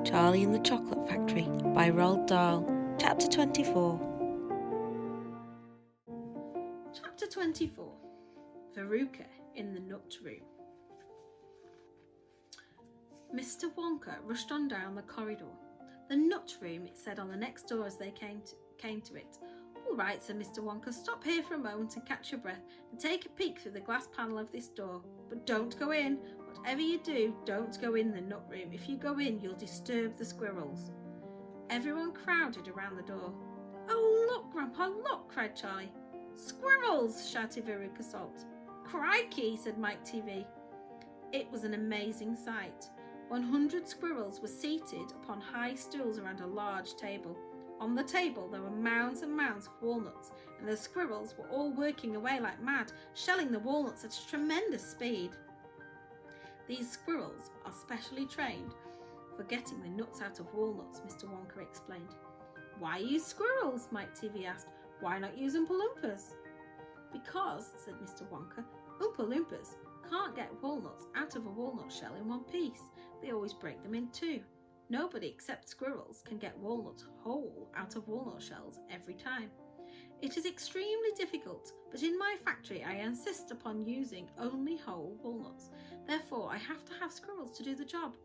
Charlie and the Chocolate Factory by Roald Dahl, Chapter 24. Chapter 24. Veruca in the Nut Room. Mr. Wonka rushed on down the corridor. The nut room, it said on the next door as they came to it. "All right," said Mr. Wonka, "stop here for a moment and catch your breath and take a peek through the glass panel of this door. But don't go in. Whatever you do, don't go in the nut room. If you go in, you'll disturb the squirrels." Everyone crowded around the door. "Oh, look, Grandpa, look!" cried Charlie. "Squirrels!" shouted Baruch Assault. "Crikey!" said Mike TV. It was an amazing sight. 100 squirrels were seated upon high stools around a large table. On the table there were mounds and mounds of walnuts, and the squirrels were all working away like mad, shelling the walnuts at a tremendous speed. "These squirrels are specially trained for getting the nuts out of walnuts," Mr. Wonka explained. "Why use squirrels?" Mike TV asked. "Why not use Oompa Loompas?" "Because," said Mr. Wonka, "Oompa Loompas can't get walnuts out of a walnut shell in one piece. They always break them in two. Nobody except squirrels can get walnuts whole out of walnut shells every time. It is extremely difficult, but in my factory I insist upon using only whole walnuts. Therefore I have to have squirrels to do the job.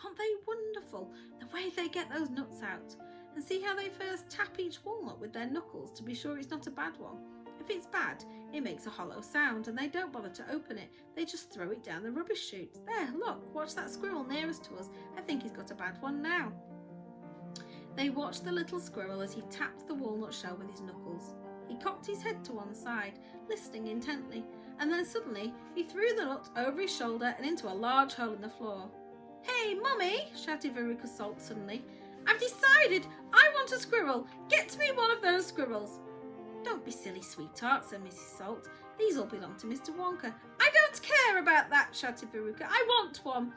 Aren't they wonderful, the way they get those nuts out? And see how they first tap each walnut with their knuckles to be sure it's not a bad one. If it's bad, it makes a hollow sound and they don't bother to open it. They just throw it down the rubbish chute. There, look, watch that squirrel nearest to us. I think he's got a bad one now." They watched the little squirrel as he tapped the walnut shell with his knuckles. He cocked his head to one side, listening intently, and then suddenly he threw the nut over his shoulder and into a large hole in the floor. "Hey, Mummy!" shouted Veruca Assault suddenly. "I've decided I want a squirrel. Get me one of those squirrels." "Don't be silly, sweetheart," said Missys Soul. "These all belong to Mr. Wonka." "I don't care about that," shouted Veruca. "I want one.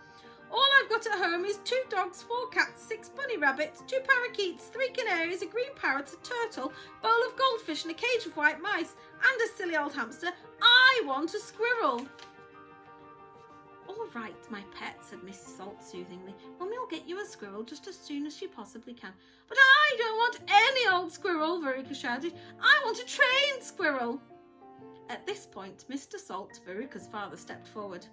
All I've got at home is 2 dogs, 4 cats, 6 bunny rabbits, 2 parakeets, 3 canaries, a green parrot, a turtle, bowl of goldfish and a cage of white mice, and a silly old hamster. I want a squirrel." "All right, my pet," said Mrs. Salt soothingly. "Mummy'll get you a squirrel just as soon as she possibly can." "But I don't want any old squirrel," Veruca shouted. "I want a trained squirrel." At this point, Mr. Salt, Veruca's father, stepped forward.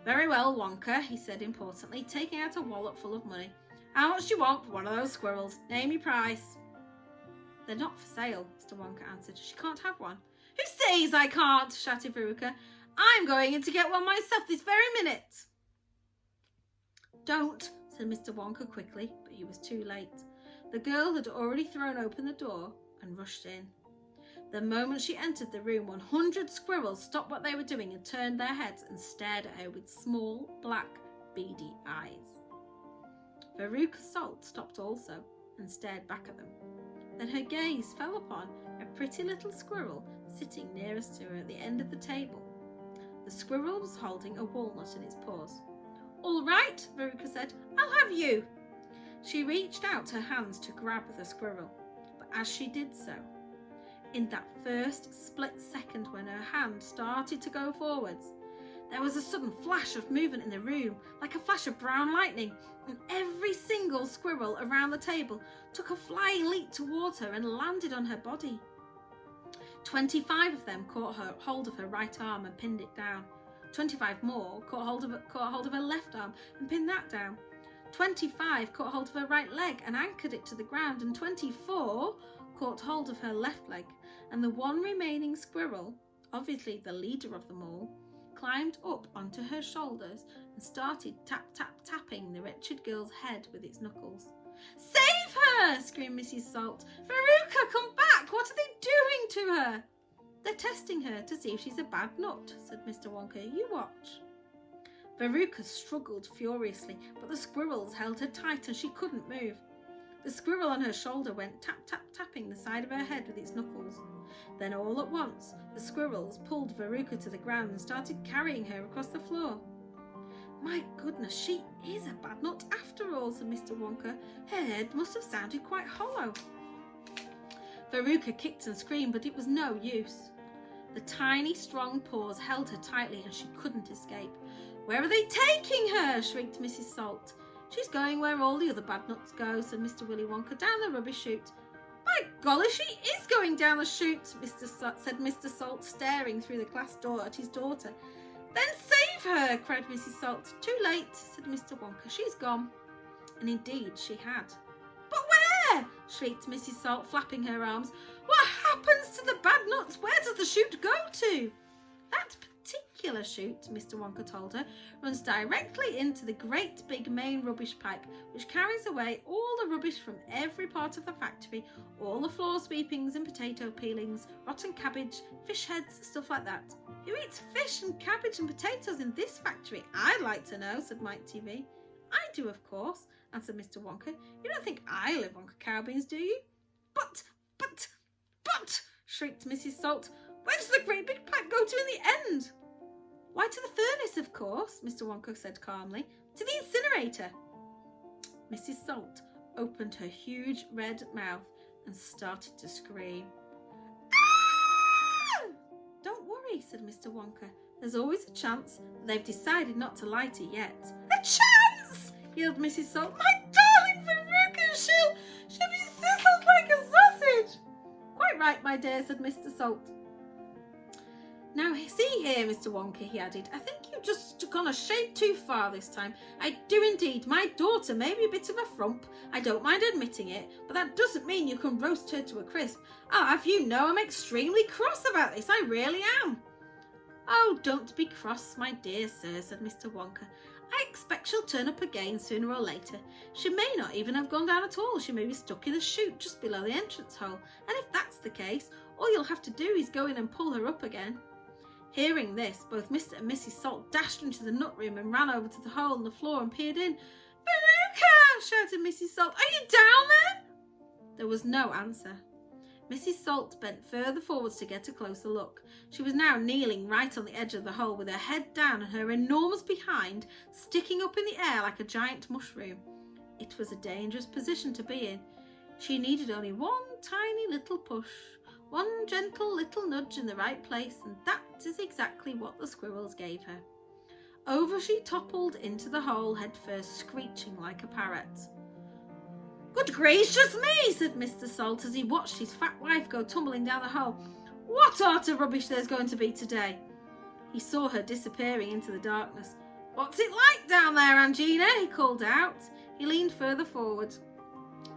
"Very well, Wonka," he said importantly, taking out a wallet full of money. "How much do you want for one of those squirrels? Name your price." "They're not for sale," Mr. Wonka answered. "She can't have one." "Who says I can't?" shouted Veruca. "I'm going in to get one myself this very minute." "Don't," said Mr. Wonka quickly, but he was too late. The girl had already thrown open the door and rushed in. The moment she entered the room, 100 squirrels stopped what they were doing and turned their heads and stared at her with small, black, beady eyes. Veruca Salt stopped also and stared back at them. Then her gaze fell upon a pretty little squirrel sitting nearest to her at the end of the table. The squirrel was holding a walnut in its paws. "All right," Veruca said, "I'll have you." She reached out her hands to grab the squirrel, but as she did so, in that first split second when her hand started to go forwards, there was a sudden flash of movement in the room, like a flash of brown lightning, and every single squirrel around the table took a flying leap towards her and landed on her body. 25 of them caught hold of her right arm and pinned it down. 25 more caught hold of her left arm and pinned that down. 25 caught hold of her right leg and anchored it to the ground, and 24 caught hold of her left leg, and the one remaining squirrel, obviously the leader of them all, climbed up onto her shoulders and started tapping the wretched girl's head with its knuckles. "Save her!" screamed Mrs. Salt. "Veruca, come back! What are they doing to her?" "They're testing her to see if she's a bad nut," said Mr. Wonka. "You watch." Veruca struggled furiously, but the squirrels held her tight and she couldn't move. The squirrel on her shoulder went tapping the side of her head with its knuckles. Then all at once, the squirrels pulled Veruca to the ground and started carrying her across the floor. "My goodness, she is a bad nut after all," said Mr. Wonka. "Her head must have sounded quite hollow." Veruca kicked and screamed, but it was no use. The tiny, strong paws held her tightly and she couldn't escape. "Where are they taking her?" shrieked Mrs. Salt. She's going where all the other bad nuts go, said Mr. Willy Wonka, down the rubbish chute. By golly, she is going down the chute, said Mr. Salt, staring through the glass door at his daughter. Then save her, cried Mrs. Salt. Too late, said Mr. Wonka. She's gone. And indeed she had. But where? Shrieked Mrs. Salt, flapping her arms. What happens to the bad nuts? Where does the chute go to? That particular chute, Mr. Wonka told her, runs directly into the great big main rubbish pipe, which carries away all the rubbish from every part of the factory, all the floor sweepings and potato peelings, rotten cabbage, fish heads, stuff like that. Who eats fish and cabbage and potatoes in this factory? I'd like to know, said Mike TV. I do, of course, answered Mr. Wonka. You don't think I live on cacao beans, do you? But, shrieked Mrs. Salt. Where does the great big pipe go to in the end? Why, to the furnace, of course, Mr. Wonka said calmly. To the incinerator. Mrs. Salt opened her huge red mouth and started to scream. Ah! Don't worry, said Mr. Wonka. There's always a chance. They've decided not to light it yet. A chance! yelled Mrs. Salt. My darling Veruca, she'll be sizzled like a sausage. Quite right, my dear, said Mr. Salt. Now, see here, Mr. Wonka, he added, I think you've just gone a shade too far this time. I do indeed. My daughter may be a bit of a frump. I don't mind admitting it, but that doesn't mean you can roast her to a crisp. I'll have you know I'm extremely cross about this. I really am. Oh, don't be cross, my dear sir, said Mr. Wonka. I expect she'll turn up again sooner or later. She may not even have gone down at all. She may be stuck in a chute just below the entrance hole. And if that's the case, all you'll have to do is go in and pull her up again. Hearing this, both Mr. and Mrs. Salt dashed into the nut room and ran over to the hole in the floor and peered in. Veruca! Shouted Mrs. Salt. Are you down there? There was no answer. Mrs. Salt bent further forwards to get a closer look. She was now kneeling right on the edge of the hole with her head down and her enormous behind sticking up in the air like a giant mushroom. It was a dangerous position to be in. She needed only one tiny little push, one gentle little nudge in the right place, and that is exactly what the squirrels gave her. Over she toppled into the hole head first, screeching like a parrot. Good gracious me, said Mr. Salt as he watched his fat wife go tumbling down the hole. What utter rubbish there's going to be today. He saw her disappearing into the darkness. What's it like down there, Angina? He called out. He leaned further forward.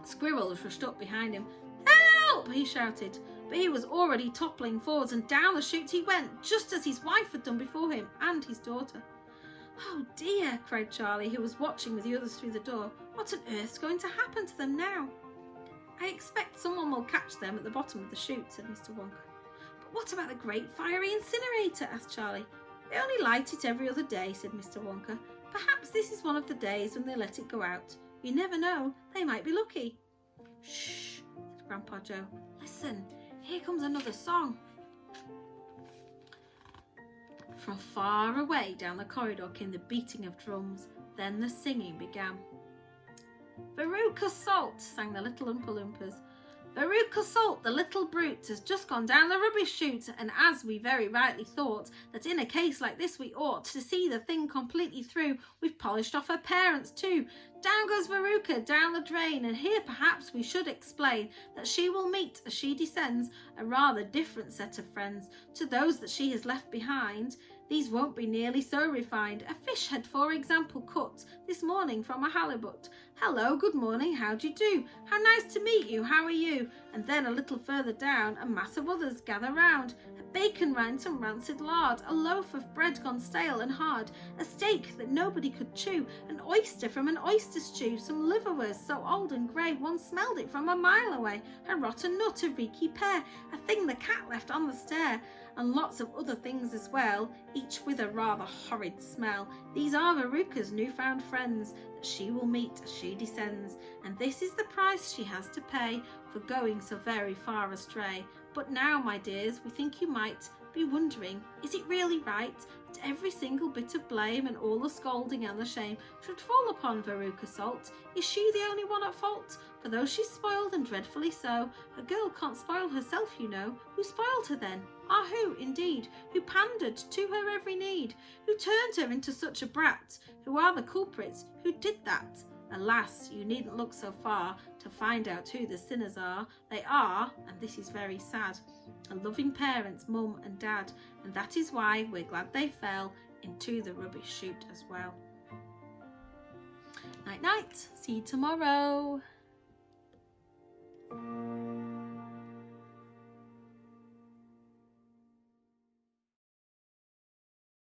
Squirrel rushed up behind him. Help! He shouted, but he was already toppling forwards and down the chute he went, just as his wife had done before him and his daughter. Oh dear, cried Charlie, who was watching with the others through the door. What on earth's going to happen to them now? I expect someone will catch them at the bottom of the chute, said Mr. Wonka. But what about the great fiery incinerator? Asked Charlie. They only light it every other day, said Mr. Wonka. Perhaps this is one of the days when they let it go out. You never know, they might be lucky. Shh, said Grandpa Joe. Listen, here comes another song. From far away down the corridor came the beating of drums. Then the singing began. Baruch Assault, sang the little Oompa Loompas. Baruch Assault, the little brute, has just gone down the rubbish chute, and as we very rightly thought that in a case like this we ought to see the thing completely through, we've polished off her parents too. Down goes Veruca, down the drain, and here perhaps we should explain that she will meet, as she descends, a rather different set of friends to those that she has left behind. These won't be nearly so refined. A fish head, for example, cut this morning from a halibut. Hello, good morning, how do you do? How nice to meet you, how are you? And then a little further down, a mass of others gather round. A bacon rind and rancid lard, a loaf of bread gone stale and hard, a steak that nobody could chew, an oyster from an oyster stew, some liverwurst so old and grey one smelled it from a mile away, a rotten nut, a reeky pear, a thing the cat left on the stair, and lots of other things as well, each with a rather horrid smell. These are Veruca's newfound friends that she will meet as she descends, and this is the price she has to pay for going so very far astray. But now, my dears, we think you might be wondering, is it really right that every single bit of blame and all the scolding and the shame should fall upon Baruch Assault? Is she the only one at fault? For though she's spoiled and dreadfully so, a girl can't spoil herself, you know. Who spoiled her then? Ah, who, indeed? Who pandered to her every need? Who turned her into such a brat? Who are the culprits? Who did that? Alas, you needn't look so far to find out who the sinners are. They are, and this is very sad, a loving parents, mum and dad, and that is why we're glad they fell into the rubbish chute as well. Night night, see you tomorrow.